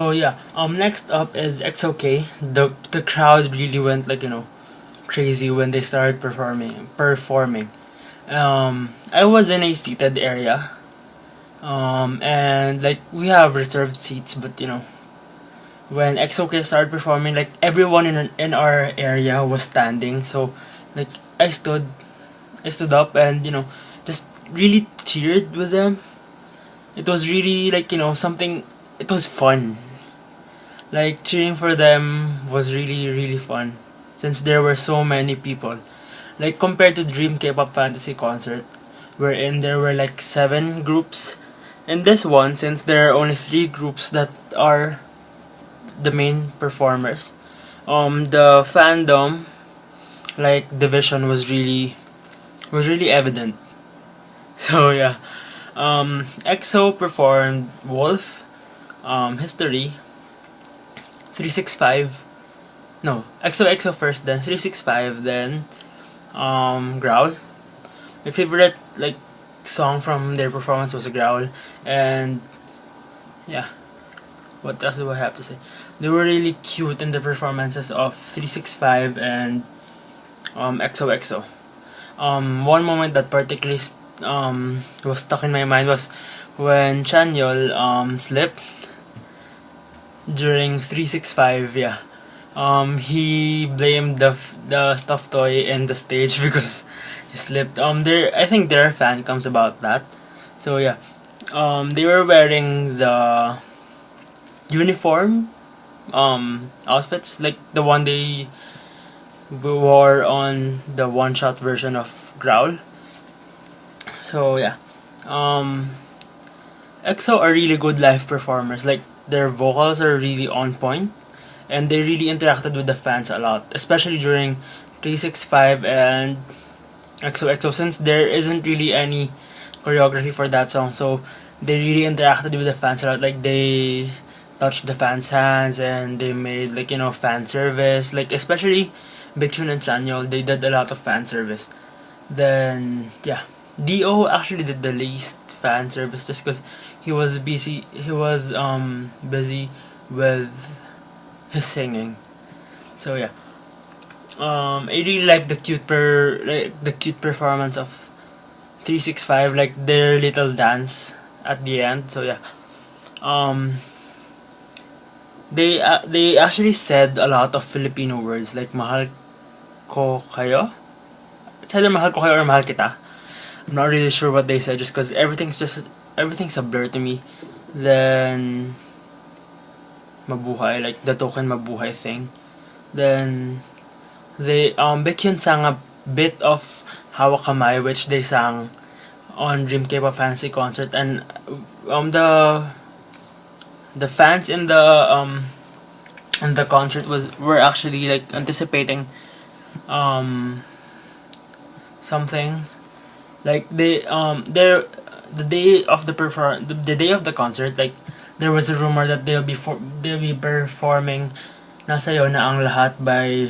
Oh yeah. Next up is EXO-K. The crowd really went crazy when they started performing. I was in a seated area. And like we have reserved seats, but when EXO-K started performing, like everyone in our area was standing. So like I stood I stood up and just really cheered with them. It was really something. It was fun. Like cheering for them was really fun since there were so many people. Like compared to Dream K-pop Fantasy Concert, wherein there were like 7 groups. In this one, since there are only 3 groups that are the main performers, the fandom division was really evident. So yeah, EXO performed Wolf, History, 365. No, EXO first, then 365, then Growl. My favorite song from their performance was Growl, and yeah, what else do I have to say? They were really cute in the performances of 365 and EXO. One moment that particularly was stuck in my mind was when Chanyol slipped during 365. Yeah, he blamed the stuffed toy in the stage because he slipped. I think there are fan comes about that. So yeah, they were wearing the uniform outfits like the one they wore on the one shot version of Growl. So yeah, um, EXO are really good live performers. Like their vocals are really on point, and they really interacted with the fans a lot, especially during 365 and EXO. Since there isn't really any choreography for that song, so they really interacted with the fans a lot. Like they touched the fans' hands and they made fan service. Like especially Big and Sanyol, they did a lot of fan service. Then yeah, Do actually did the least fan service just because he was busy. He was busy with his singing. So yeah, I really like the cute performance of 365, like their little dance at the end. So yeah, um, they actually said a lot of Filipino words like mahal ko kayo. It's either mahal ko kayo or mahal kita. I'm not really sure what they said just because everything's a blur to me. Then mabuhay, like the token mabuhay thing. Then they Baekhyun sang a bit of Hawak Kamay, which they sang on Dream K-pop Fantasy Concert, and the fans in the concert were actually like anticipating um something like the day of the day of the concert, like there was a rumor that they'll be performing Nasayo na ang lahat by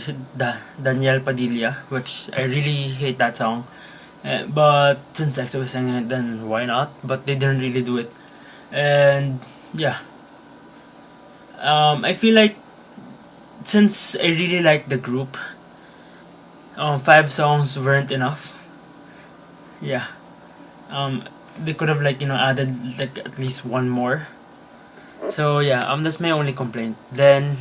Daniel Padilla, which I really hate that song. But since EXO was singing it, then why not? But they didn't really do it. And yeah, I feel like since I really like the group, 5 songs weren't enough. Yeah, they could have added like at least one more. So yeah, that's my only complaint. Then